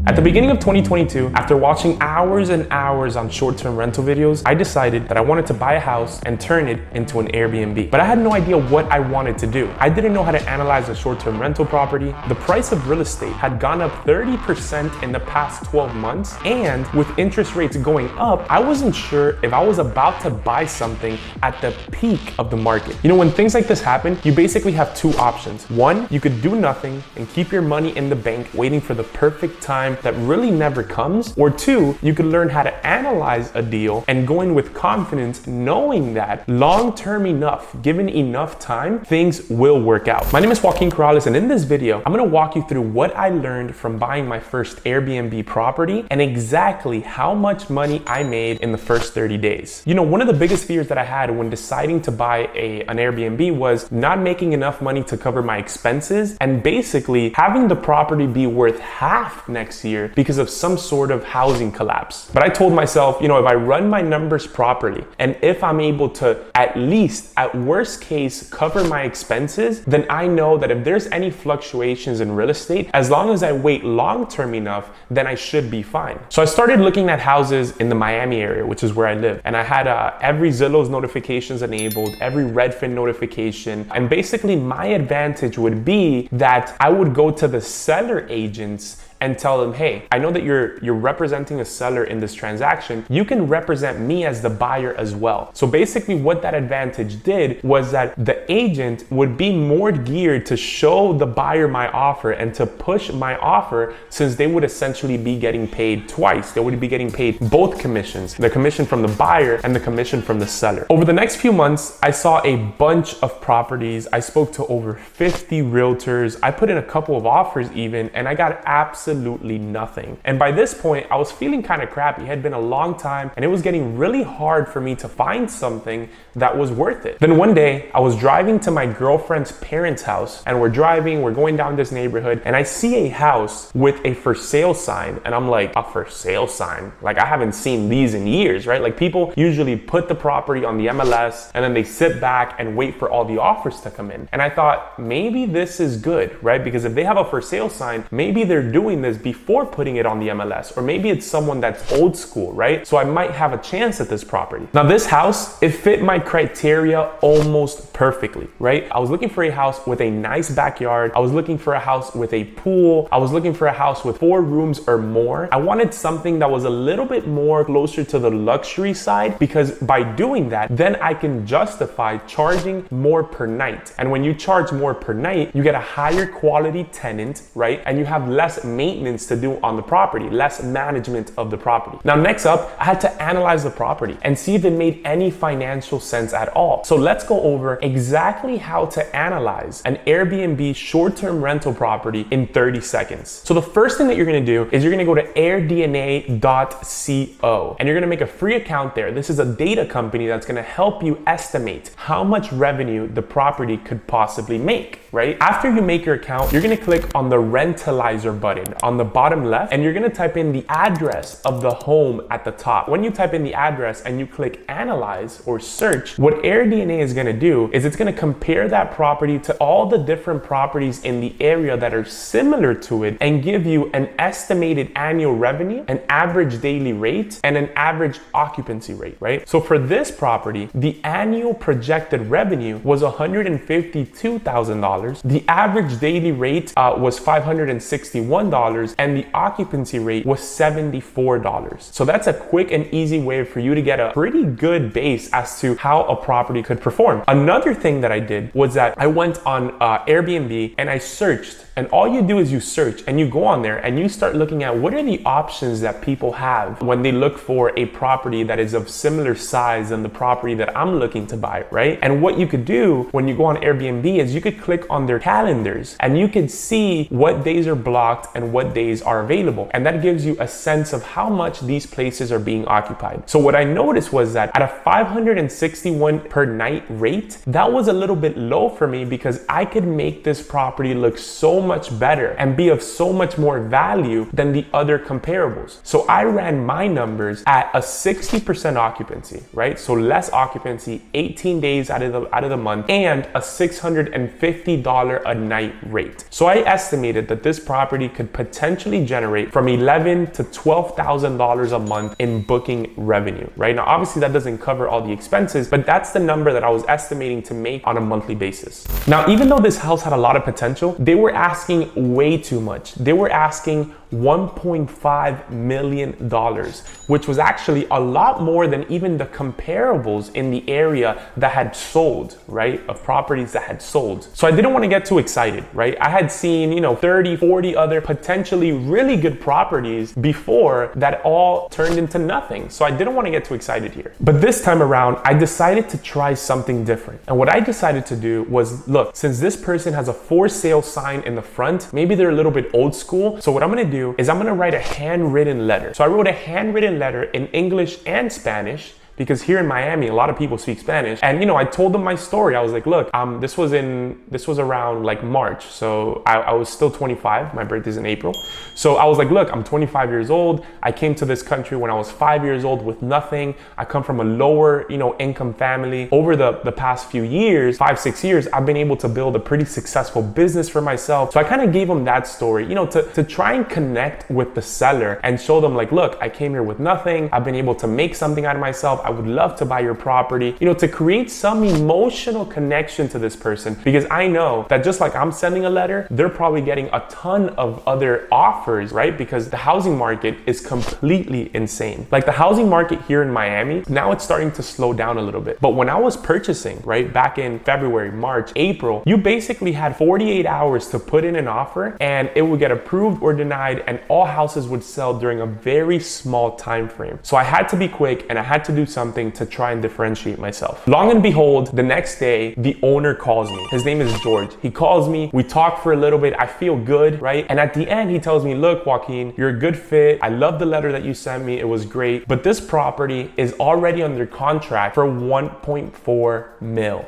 At the beginning of 2022, after watching hours and hours on short-term rental videos, I decided that I wanted to buy a house and turn it into an Airbnb. But I had no idea what I wanted to do. I didn't know how to analyze a short-term rental property. The price of real estate had gone up 30% in the past 12 months. And with interest rates going up, I wasn't sure if I was about to buy something at the peak of the market. You know, when things like this happen, you basically have two options. One, you could do nothing and keep your money in the bank waiting for the perfect time that really never comes. Or two, you could learn how to analyze a deal and go in with confidence, knowing that long-term enough, given enough time, things will work out. My name is Joaquin, and in this video, I'm gonna walk you through what I learned from buying my first Airbnb property and exactly how much money I made in the first 30 days. You know, one of the biggest fears that I had when deciding to buy an Airbnb was not making enough money to cover my expenses and basically having the property be worth half next year because of some sort of housing collapse. But I told myself, you know, if I run my numbers properly and if I'm able to at least, at worst case, cover my expenses, then I know that if there's any fluctuations in real estate, as long as I wait long-term enough, then I should be fine. So I started looking at houses in the Miami area, which is where I live. And I had every Zillow's notifications enabled, every Redfin notification. And basically my advantage would be that I would go to the seller agents and tell them, hey, I know that you're representing a seller in this transaction. You can represent me as the buyer as well. So basically what that advantage did was that the agent would be more geared to show the buyer my offer and to push my offer, since they would essentially be getting paid twice. They would be getting paid both commissions, the commission from the buyer and the commission from the seller. Over the next few months, I saw a bunch of properties. I spoke to over 50 realtors. I put in a couple of offers even, and I got absolutely nothing. And by this point, I was feeling kind of crappy. It had been a long time and it was getting really hard for me to find something that was worth it. Then one day I was driving to my girlfriend's parents' house, and we're going down this neighborhood, and I see a house with a for sale sign. And I'm like, a for sale sign? Like, I haven't seen these in years, right? Like, people usually put the property on the MLS and then they sit back and wait for all the offers to come in. And I thought, maybe this is good, right? Because if they have a for sale sign, maybe they're doing this before putting it on the MLS, or maybe it's someone that's old school, right? So I might have a chance at this property. Now this house, it fit my criteria almost perfectly, right? I was looking for a house with a nice backyard. I was looking for a house with a pool. I was looking for a house with 4 rooms or more. I wanted something that was a little bit more closer to the luxury side, because by doing that, then I can justify charging more per night. And when you charge more per night, you get a higher quality tenant, right? And you have less maintenance to do on the property, less management of the property. Now, next up, I had to analyze the property and see if it made any financial sense at all. So let's go over exactly how to analyze an Airbnb short-term rental property in 30 seconds. So the first thing that you're gonna do is you're gonna go to airdna.co and you're gonna make a free account there. This is a data company that's gonna help you estimate how much revenue the property could possibly make, right? After you make your account, you're gonna click on the rentalizer button on the bottom left, and you're gonna type in the address of the home at the top. When you type in the address and you click analyze or search, what AirDNA is gonna do is it's gonna compare that property to all the different properties in the area that are similar to it and give you an estimated annual revenue, an average daily rate, and an average occupancy rate, right? So for this property, the annual projected revenue was $152,000. The average daily rate was $561, and the occupancy rate was $74. So that's a quick and easy way for you to get a pretty good base as to how a property could perform. Another thing that I did was that I went on Airbnb and I searched. And all you do is you search and you go on there and you start looking at what are the options that people have when they look for a property that is of similar size than the property that I'm looking to buy, right? And what you could do when you go on Airbnb is you could click on their calendars and you could see what days are blocked and what days are available. And that gives you a sense of how much these places are being occupied. So what I noticed was that at a $561 per night rate, that was a little bit low for me, because I could make this property look so much better and be of so much more value than the other comparables. So I ran my numbers at a 60% occupancy, right? So less occupancy, 18 days out of the month, and a $650 a night rate. So I estimated that this property could potentially generate from $11,000 to $12,000 a month in booking revenue, right? Now, obviously that doesn't cover all the expenses, but that's the number that I was estimating to make on a monthly basis. Now, even though this house had a lot of potential, they were asking way too much. They were asking $1.5 million, which was actually a lot more than even the comparables in the area that had sold, right? Of properties that had sold. So I didn't want to get too excited, right? I had seen, 30, 40 other potentially really good properties before that all turned into nothing. So I didn't want to get too excited here. But this time around, I decided to try something different. And what I decided to do was, look, since this person has a for sale sign in the front, maybe they're a little bit old school. So what I'm going to do is I'm going to write a handwritten letter. So I wrote a handwritten letter in English and Spanish, because here in Miami, a lot of people speak Spanish. And I told them my story. I was like, look, this was around like March. So I was still 25. My birthday's in April. So I was like, look, I'm 25 years old. I came to this country when I was 5 years old with nothing. I come from a lower, income family. Over the past few years, 5-6 years, I've been able to build a pretty successful business for myself. So I kind of gave them that story, to try and connect with the seller and show them like, look, I came here with nothing. I've been able to make something out of myself. I would love to buy your property, to create some emotional connection to this person, because I know that just like I'm sending a letter, they're probably getting a ton of other offers, right? Because the housing market is completely insane. Like the housing market here in Miami, now it's starting to slow down a little bit. But when I was purchasing, right, back in February, March, April, you basically had 48 hours to put in an offer and it would get approved or denied, and all houses would sell during a very small time frame. So I had to be quick and I had to do something to try and differentiate myself. Long and behold, the next day, the owner calls me. His name is George. He calls me, we talk for a little bit, I feel good, right? And at the end, he tells me, look, Joaquin, you're a good fit. I love the letter that you sent me. It was great. But this property is already under contract for 1.4 mil.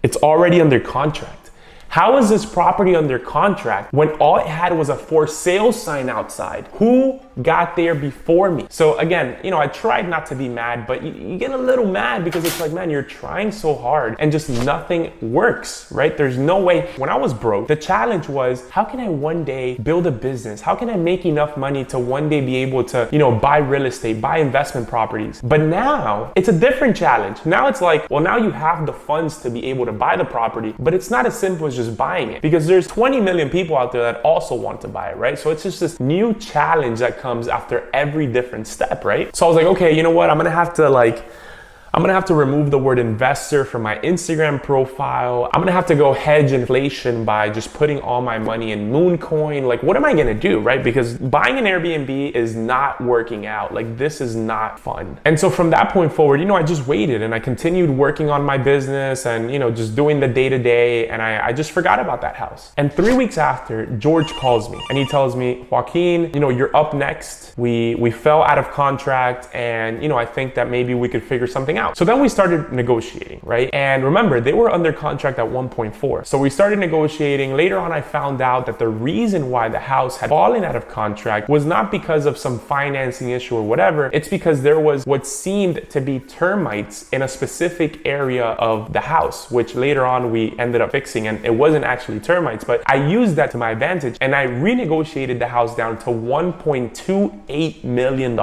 It's already under contract. How is this property under contract when all it had was a for sale sign outside? Who got there before me? So again, I tried not to be mad, but you get a little mad because it's like, man, you're trying so hard and just nothing works, right? There's no way. When I was broke, the challenge was, how can I one day build a business? How can I make enough money to one day be able to, buy real estate, buy investment properties? But now it's a different challenge. Now it's like, well, now you have the funds to be able to buy the property, but it's not as simple as just buying it, because there's 20 million people out there that also want to buy it, right? So it's just this new challenge that comes after every different step, right? So I was like, okay, you know what? I'm gonna have to remove the word investor from my Instagram profile. I'm gonna have to go hedge inflation by just putting all my money in Mooncoin. Like, what am I gonna do, right? Because buying an Airbnb is not working out. Like, this is not fun. And so from that point forward, I just waited and I continued working on my business and, just doing the day-to-day, and I just forgot about that house. And 3 weeks after, George calls me and he tells me, Joaquin, you're up next. We fell out of contract, and, I think that maybe we could figure something out. So then we started negotiating, right? And remember, they were under contract at 1.4. So we started negotiating. Later on, I found out that the reason why the house had fallen out of contract was not because of some financing issue or whatever. It's because there was what seemed to be termites in a specific area of the house, which later on we ended up fixing, and it wasn't actually termites, but I used that to my advantage and I renegotiated the house down to $1.28 million.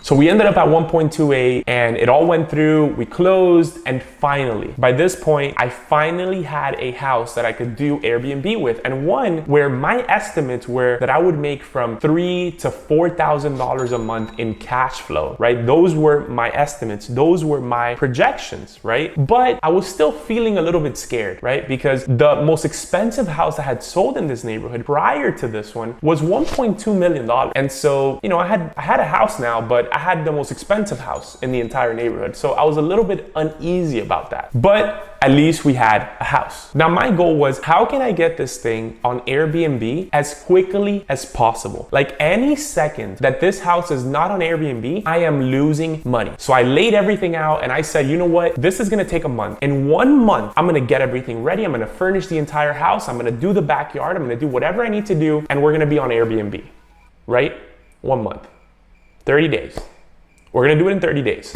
So we ended up at 1.28 and it all went through, we closed, and finally, by this point, I finally had a house that I could do Airbnb with, and one where my estimates were that I would make from $3,000 to $4,000 a month in cash flow, right? Those were my estimates. Those were my projections, right? But I was still feeling a little bit scared, right? Because the most expensive house I had sold in this neighborhood prior to this one was $1.2 million. And so, I had a house now, but I had the most expensive house in the entire neighborhood. So I was a little bit uneasy about that. But at least we had a house. Now my goal was, how can I get this thing on Airbnb as quickly as possible? Like, any second that this house is not on Airbnb, I am losing money. So I laid everything out and I said, you know what? This is gonna take a month. In 1 month, I'm gonna get everything ready. I'm gonna furnish the entire house. I'm gonna do the backyard. I'm gonna do whatever I need to do, and we're gonna be on Airbnb, right? 1 month. 30 days. We're gonna do it in 30 days.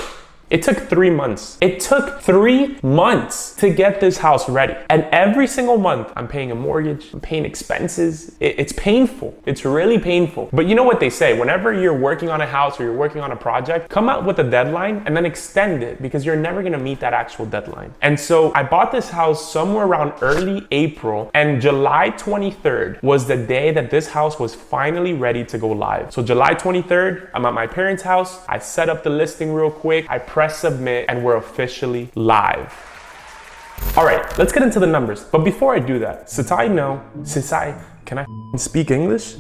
It took 3 months. It took 3 months to get this house ready. And every single month, I'm paying a mortgage, I'm paying expenses. It's painful. It's really painful. But you know what they say, whenever you're working on a house or you're working on a project, come out with a deadline and then extend it, because you're never gonna meet that actual deadline. And so I bought this house somewhere around early April, and July 23rd was the day that this house was finally ready to go live. So July 23rd, I'm at my parents' house. I set up the listing real quick. I press submit, and we're officially live. All right, let's get into the numbers. But before I do that, can I speak English?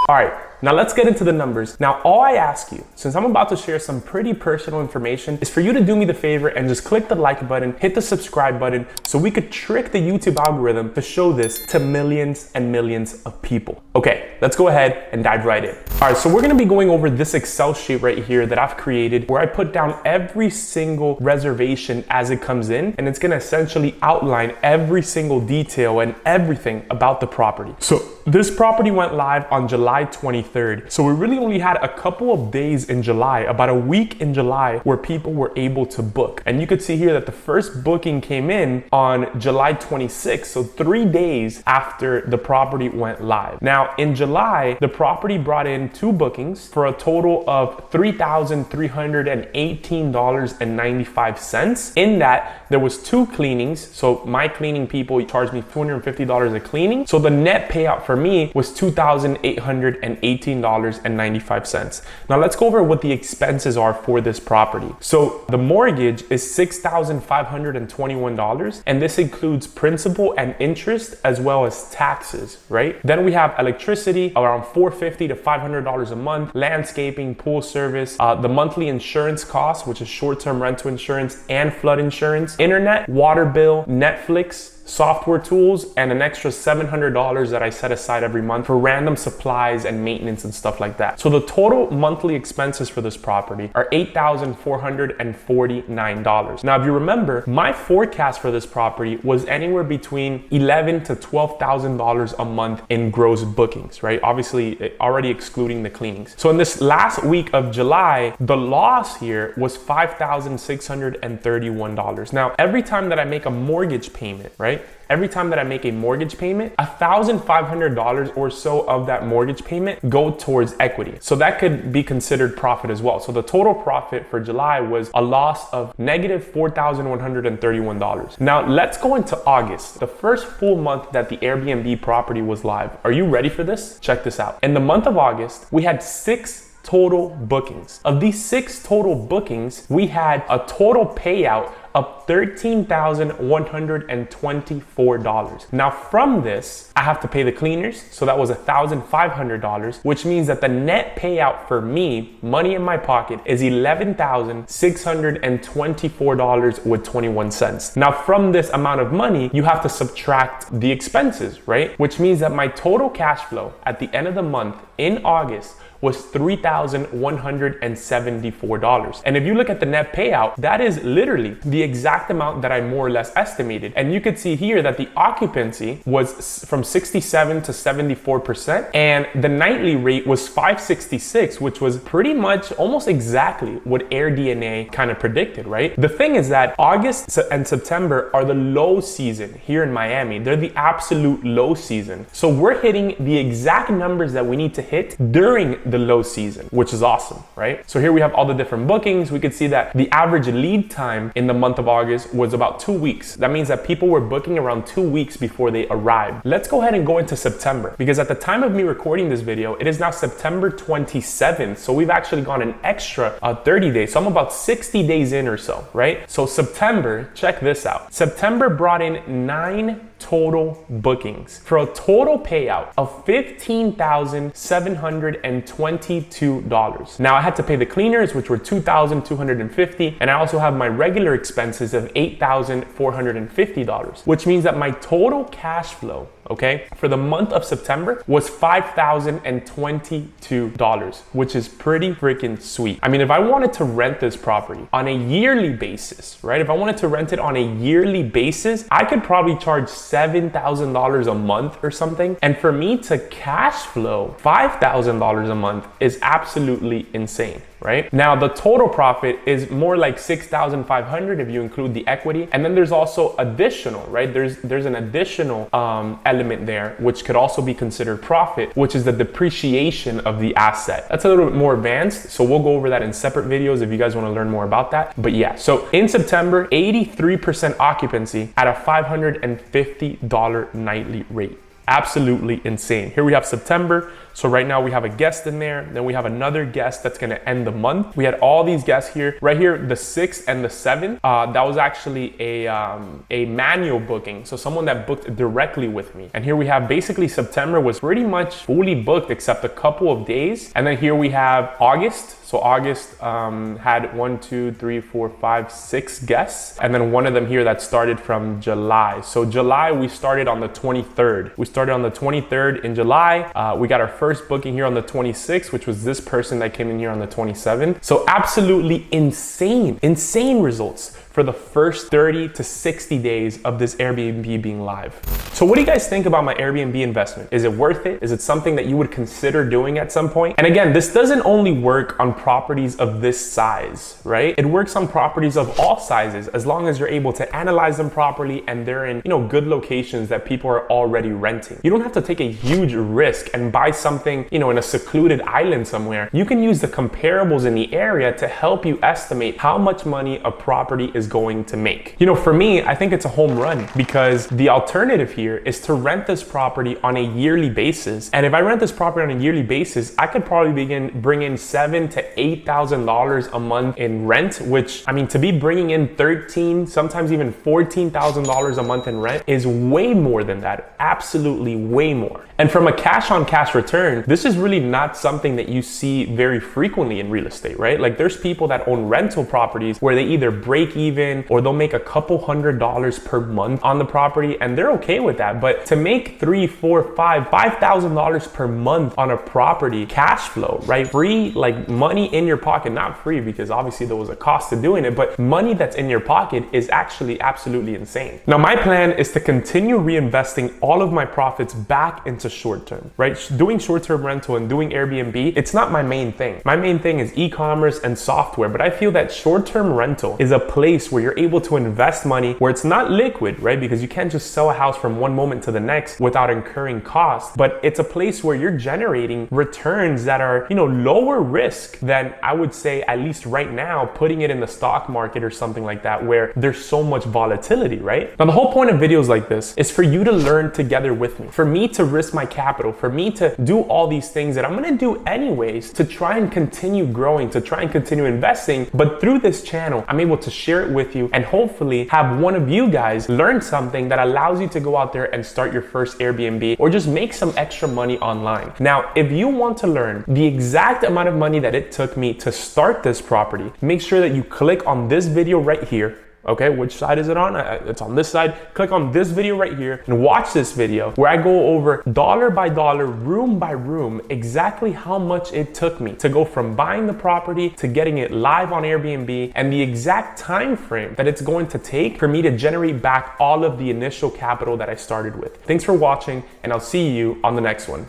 All right, now let's get into the numbers. Now, all I ask you, since I'm about to share some pretty personal information, is for you to do me the favor and just click the like button, hit the subscribe button, so we could trick the YouTube algorithm to show this to millions and millions of people. Okay, let's go ahead and dive right in. All right, so we're gonna be going over this Excel sheet right here that I've created, where I put down every single reservation as it comes in, and it's gonna essentially outline every single detail and everything about the property. So this property went live on July 23rd. So we really only had a couple of days in July, about a week in July, where people were able to book. And you could see here that the first booking came in on July 26th, so 3 days after the property went live. Now, in July, the property brought in 2 bookings for a total of $3,318.95. In that, there was 2 cleanings. So my cleaning people charged me $250 a cleaning. So the net payout for me was $2,818.95. Now let's go over what the expenses are for this property. So the mortgage is $6,521, and this includes principal and interest as well as taxes, right? Then we have electricity, around $450 to $500 a month, landscaping, pool service, the monthly insurance costs, which is short-term rental insurance and flood insurance, internet, water bill, Netflix, software tools, and an extra $700 that I set aside every month for random supplies and maintenance and stuff like that. So the total monthly expenses for this property are $8,449. Now, if you remember, my forecast for this property was anywhere between $11,000 to $12,000 a month in gross bookings, right? Obviously, already excluding the cleanings. So in this last week of July, the loss here was $5,631. Now, every time that I make a mortgage payment, right? Every time that I make a mortgage payment, $1,500 or so of that mortgage payment go towards equity. So that could be considered profit as well. So the total profit for July was a loss of negative $4,131. Now let's go into August, the first full month that the Airbnb property was live. Are you ready for this? Check this out. In the month of August, we had 6 total bookings. Of these 6 total bookings, we had a total payout of $13,124. Now from this, I have to pay the cleaners, so that was $1,500, which means that the net payout for me, money in my pocket, is $11,624 with 21 cents. Now from this amount of money, you have to subtract the expenses, right? Which means that my total cash flow at the end of the month in August was $3,174. And if you look at the net payout, that is literally the exact amount that I more or less estimated. And you could see here that the occupancy was from 67 to 74%, and the nightly rate was 566, which was pretty much almost exactly what AirDNA kind of predicted, right? The thing is that August and September are the low season here in Miami. They're the absolute low season. So we're hitting the exact numbers that we need to hit during the low season, which is awesome, right? So here we have all the different bookings. We could see that the average lead time in the month of August was about 2 weeks. That means that people were booking around 2 weeks before they arrived. Let's go ahead and go into September, because at the time of me recording this video, it is now September 27th. So we've actually gone an extra 30 days. So I'm about 60 days in or so, right? So September, check this out. September brought in 9 total bookings for a total payout of $15,722. Now I had to pay the cleaners, which were $2,250, and I also have my regular expenses of $8,450, which means that my total cash flow, okay, for the month of September was $5,022, which is pretty freaking sweet. I mean, if I wanted to rent this property on a yearly basis, right? If I wanted to rent it on a yearly basis, I could probably charge $7,000 a month or something. And for me to cash flow $5,000 a month is absolutely insane. right? Now the total profit is more like 6,500 if you include the equity. And then there's also additional, right? There's an additional element there, which could also be considered profit, which is the depreciation of the asset. That's a little bit more advanced. So we'll go over that in separate videos if you guys want to learn more about that. But yeah, so in September, 83% occupancy at a $550 nightly rate. Absolutely insane. Here we have September. So right now we have a guest in there. Then we have another guest that's going to end the month. We had all these guests here. Right here, the 6th and the 7th. That was actually a manual booking. So someone that booked directly with me. And here we have basically September was pretty much fully booked except a couple of days. And then here we have August. So August had 1, 2, 3, 4, 5, 6 guests. And then one of them here that started from July. So July, we started on the 23rd. We started on the 23rd in July. We got our first booking here on the 26th, which was this person that came in here on the 27th. So absolutely insane results for the first 30 to 60 days of this Airbnb being live. So what do you guys think about my Airbnb investment? Is it worth it? Is it something that you would consider doing at some point? And again, this doesn't only work on properties of this size, right? It works on properties of all sizes as long as you're able to analyze them properly and they're in, good locations that people are already renting. You don't have to take a huge risk and buy something, in a secluded island somewhere. You can use the comparables in the area to help you estimate how much money a property is going to make. For me, I think it's a home run because the alternative here is to rent this property on a yearly basis. And if I rent this property on a yearly basis, I could probably bring in $7,000 to $8,000 a month in rent, which, to be bringing in $13,000, sometimes even $14,000 a month in rent is way more than that. Absolutely way more. And from a cash on cash return, this is really not something that you see very frequently in real estate, right? Like there's people that own rental properties where they either break even or they'll make a couple $100s per month on the property and they're okay with that. But to make $5,000 per month on a property cash flow, right? Free, like money in your pocket, not free because obviously there was a cost to doing it, but money that's in your pocket is actually absolutely insane. Now my plan is to continue reinvesting all of my profits back into short term, right? Doing short-term rental and doing Airbnb, it's not my main thing. My main thing is e-commerce and software, but I feel that short-term rental is a place where you're able to invest money where it's not liquid, right? Because you can't just sell a house from one moment to the next without incurring costs, but it's a place where you're generating returns that are, lower risk than I would say, at least right now, putting it in the stock market or something like that, where there's so much volatility, right? Now, the whole point of videos like this is for you to learn together with me, for me to risk my capital, for me to do all these things that I'm going to do anyways to try and continue growing, to try and continue investing. But through this channel, I'm able to share it with you and hopefully have one of you guys learn something that allows you to go out there and start your first Airbnb or just make some extra money online. Now, if you want to learn the exact amount of money that it took me to start this property, make sure that you click on this video right here. Okay, which side is it on? It's on this side. Click on this video right here and watch this video where I go over dollar by dollar, room by room, exactly how much it took me to go from buying the property to getting it live on Airbnb and the exact time frame that it's going to take for me to generate back all of the initial capital that I started with. Thanks for watching and I'll see you on the next one.